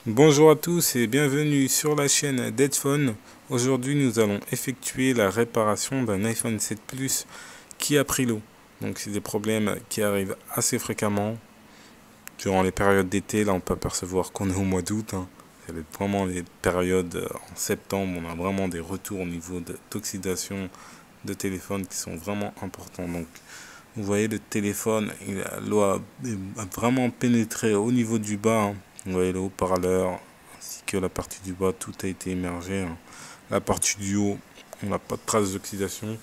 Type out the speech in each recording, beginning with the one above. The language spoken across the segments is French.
Bonjour à tous et bienvenue sur la chaîne d'Edphone. Aujourd'hui nous allons effectuer la réparation d'un iPhone 7 Plus qui a pris l'eau. Donc c'est des problèmes qui arrivent assez fréquemment durant les périodes d'été. Là on peut apercevoir qu'on est au mois d'août. C'est vraiment les périodes en septembre. On a vraiment des retours au niveau d'oxydation de téléphone qui sont vraiment importants. Donc vous voyez le téléphone, l'eau a vraiment pénétré au niveau du bas. Vous voyez le haut-parleur ainsi que la partie du bas, tout a été immergé. La partie du haut, on n'a pas de traces d'oxydation.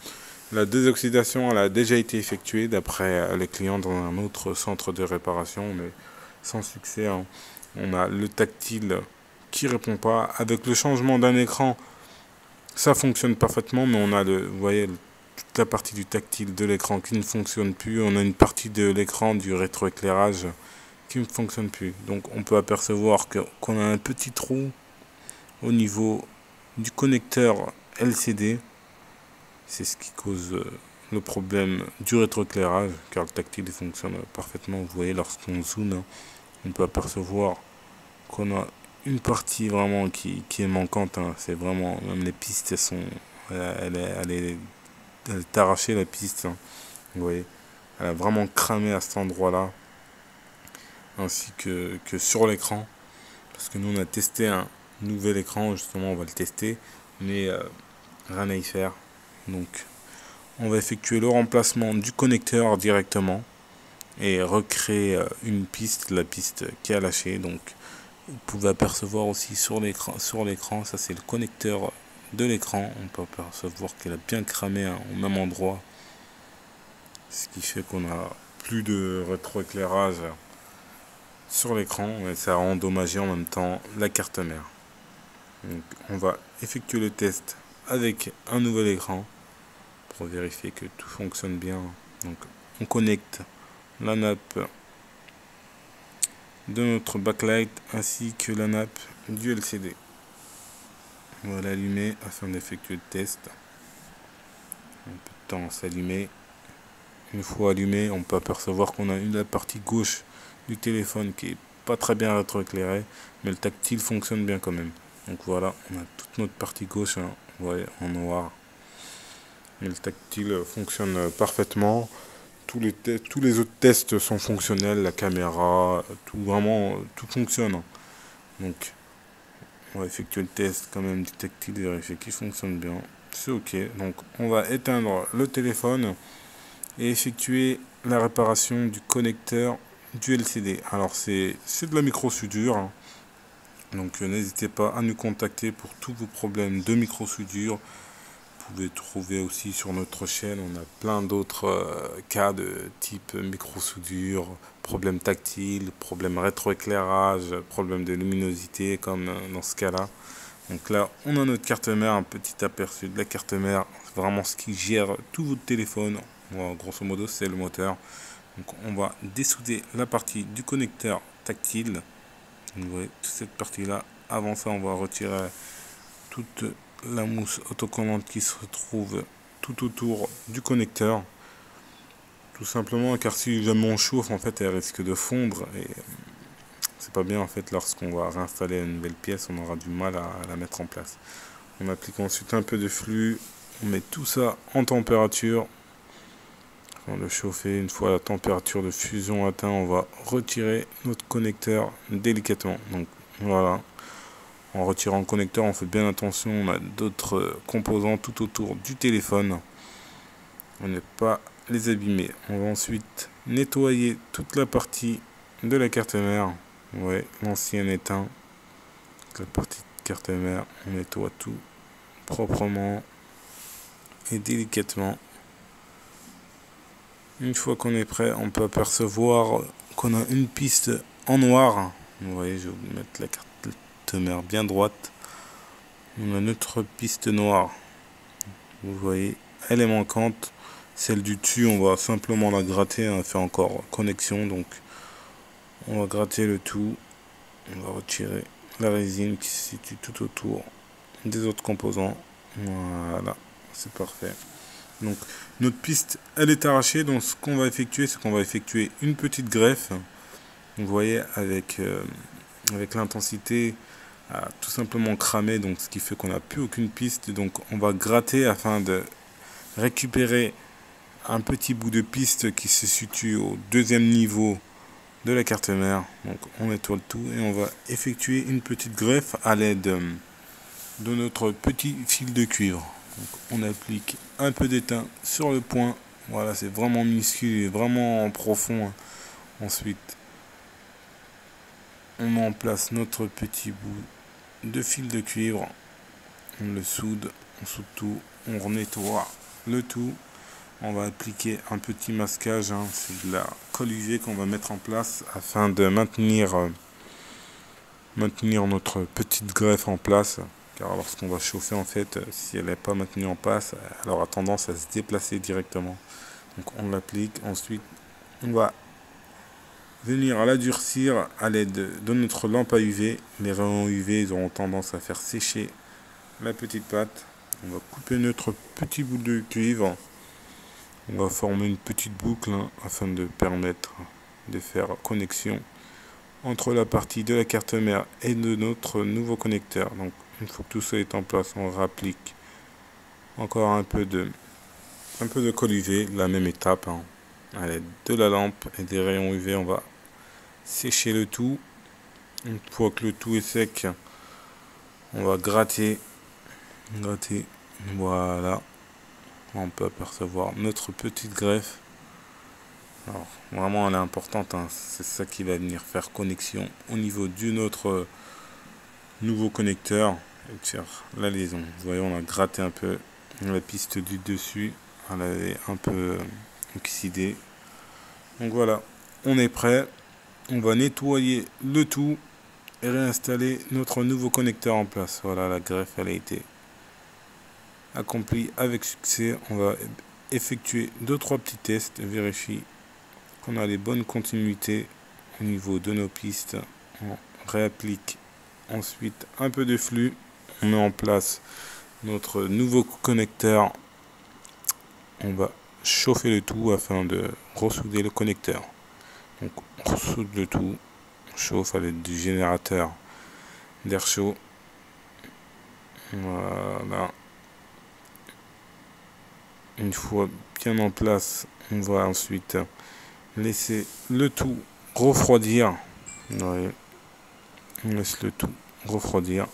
La désoxydation, elle a déjà été effectuée d'après les clients dans un autre centre de réparation, mais sans succès. On a le tactile qui répond pas. Avec le changement d'un écran, ça fonctionne parfaitement, mais on a vous voyez, toute la partie du tactile de l'écran qui ne fonctionne plus. On a une partie de l'écran du rétroéclairage qui ne fonctionne plus. Donc on peut apercevoir qu'on a un petit trou au niveau du connecteur LCD. C'est ce qui cause le problème du rétroéclairage, car le tactile fonctionne parfaitement. Vous voyez, lorsqu'on zoome, on peut apercevoir qu'on a une partie vraiment qui est manquante. C'est vraiment, même les pistes, elles sont, elle est arrachée la piste. Vous voyez, elle a vraiment cramé à cet endroit-là, ainsi que sur l'écran. Parce que nous on a testé un nouvel écran, justement on va le tester, mais rien à y faire. Donc on va effectuer le remplacement du connecteur directement et recréer une piste, la piste qui a lâché. Donc vous pouvez apercevoir aussi sur l'écran, ça c'est le connecteur de l'écran. On peut apercevoir qu'il a bien cramé au même endroit, ce qui fait qu'on a plus de rétroéclairage sur l'écran et ça a endommagé en même temps la carte mère. Donc, on va effectuer le test avec un nouvel écran pour vérifier que tout fonctionne bien. Donc on connecte la nappe de notre backlight ainsi que la nappe du LCD. On va l'allumer afin d'effectuer le test. Un peu de temps à s'allumer. Une fois allumé, on peut apercevoir qu'on a la partie gauche du téléphone qui est pas très bien rétroéclairée, mais le tactile fonctionne bien quand même. Donc voilà, on a toute notre partie gauche, vous voyez, en noir. Et le tactile fonctionne parfaitement. Tous les autres tests sont fonctionnels, la caméra, vraiment, tout fonctionne. Donc, on va effectuer le test quand même du tactile, vérifier qu'il fonctionne bien. C'est ok. Donc, on va éteindre le téléphone et effectuer la réparation du connecteur du LCD. Alors, c'est de la micro-soudure. Donc, n'hésitez pas à nous contacter pour tous vos problèmes de micro-soudure. Vous pouvez trouver aussi sur notre chaîne, on a plein d'autres cas de type micro-soudure, problème tactile, problème rétroéclairage, problème de luminosité comme dans ce cas-là. Donc là, on a notre carte mère, un petit aperçu de la carte mère, c'est vraiment ce qui gère tout votre téléphone. Bon, grosso modo, c'est le moteur. Donc on va dessouder la partie du connecteur tactile. Vous voyez, toute cette partie-là. Avant ça, on va retirer toute la mousse autocollante qui se retrouve tout autour du connecteur, tout simplement car si jamais on chauffe, en fait elle risque de fondre et c'est pas bien. En fait, lorsqu'on va réinstaller une nouvelle pièce, on aura du mal à la mettre en place. On applique ensuite un peu de flux, on met tout ça en température avant de chauffer. Une fois la température de fusion atteinte, on va retirer notre connecteur délicatement. Donc voilà. En retirant le connecteur, on fait bien attention, on a d'autres composants tout autour du téléphone. On ne pas les abîmer. On va ensuite nettoyer toute la partie de la carte mère. Ouais, l'ancien éteint. La partie de carte mère, on nettoie tout proprement et délicatement. Une fois qu'on est prêt, on peut apercevoir qu'on a une piste en noir. Vous voyez, je vais vous mettre la carte mère bien droite. On a notre piste noire. Vous voyez, elle est manquante. Celle du dessus, on va simplement la gratter. Elle fait encore connexion. Donc, on va gratter le tout. On va retirer la résine qui se situe tout autour des autres composants. Voilà, c'est parfait. Donc, notre piste, elle est arrachée. Donc, ce qu'on va effectuer, c'est qu'on va effectuer une petite greffe. Vous voyez, avec avec l'intensité a tout simplement cramé, donc ce qui fait qu'on n'a plus aucune piste. Donc on va gratter afin de récupérer un petit bout de piste qui se situe au deuxième niveau de la carte mère. Donc on nettoie le tout et on va effectuer une petite greffe à l'aide de notre petit fil de cuivre. Donc on applique un peu d'étain sur le point. Voilà, c'est vraiment minuscule et vraiment profond. Ensuite, on met en place notre petit bout de fil de cuivre. On le soude tout, on nettoie le tout. On va appliquer un petit masquage, c'est de la colle UV qu'on va mettre en place afin de maintenir notre petite greffe en place. Car lorsqu'on va chauffer, en fait, si elle n'est pas maintenue en place, elle aura tendance à se déplacer directement. Donc on l'applique. Ensuite, on va venir la durcir à l'aide de notre lampe à UV. Les rayons UV ils auront tendance à faire sécher la petite pâte. On va couper notre petit bout de cuivre. On va former une petite boucle afin de permettre de faire connexion entre la partie de la carte mère et de notre nouveau connecteur. Donc une fois que tout ça est en place, on rapplique encore un peu de colle UV, la même étape, à l'aide de la lampe et des rayons UV. On va sécher le tout. Une fois que le tout est sec, on va gratter, voilà. On peut apercevoir notre petite greffe. Alors vraiment elle est importante, c'est ça qui va venir faire connexion au niveau de notre nouveau connecteur et faire la liaison. Vous voyez, on a gratté un peu la piste du dessus, elle est un peu oxydée. Donc voilà, on est prêt. On va nettoyer le tout et réinstaller notre nouveau connecteur en place. Voilà, la greffe elle a été accomplie avec succès. On va effectuer 2-3 petits tests, vérifier qu'on a les bonnes continuités au niveau de nos pistes. On réapplique ensuite un peu de flux. On met en place notre nouveau connecteur. On va chauffer le tout afin de ressouder le connecteur. Donc on ressoude le tout, on chauffe à l'aide du générateur d'air chaud. Voilà. Une fois bien en place, on va ensuite laisser le tout refroidir. Ouais. On laisse le tout refroidir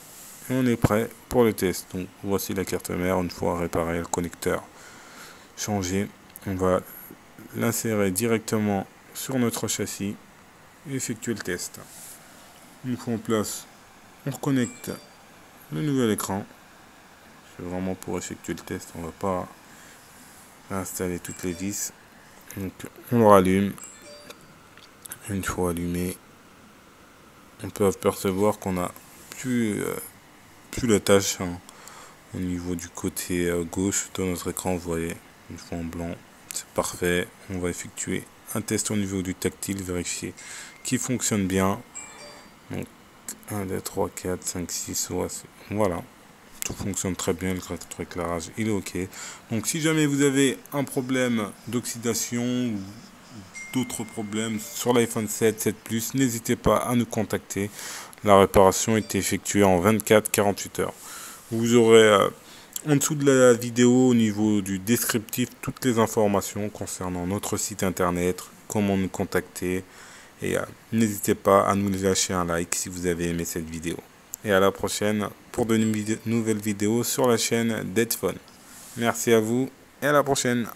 et on est prêt pour le test. Donc voici la carte mère. Une fois réparé, le connecteur changé, on va l'insérer directement sur notre châssis et effectuer le test. Une fois en place, on reconnecte le nouvel écran. C'est vraiment pour effectuer le test, on ne va pas installer toutes les vis. Donc on le rallume. Une fois allumé, on peut apercevoir qu'on a plus la tâche au niveau du côté gauche de notre écran. Vous voyez, une fois en blanc, c'est parfait. On va effectuer un test au niveau du tactile, vérifier qu'il fonctionne bien. Donc 1, 2, 3, 4, 5, 6, voilà. Tout fonctionne très bien, le éclairage il est ok. Donc si jamais vous avez un problème d'oxydation ou d'autres problèmes sur l'iPhone 7, 7 Plus, n'hésitez pas à nous contacter. La réparation est effectuée en 24-48 heures. Vous aurez en dessous de la vidéo, au niveau du descriptif, toutes les informations concernant notre site internet, comment nous contacter. Et n'hésitez pas à nous lâcher un like si vous avez aimé cette vidéo. Et à la prochaine pour de nouvelles vidéos sur la chaîne d'Edphone. Merci à vous et à la prochaine.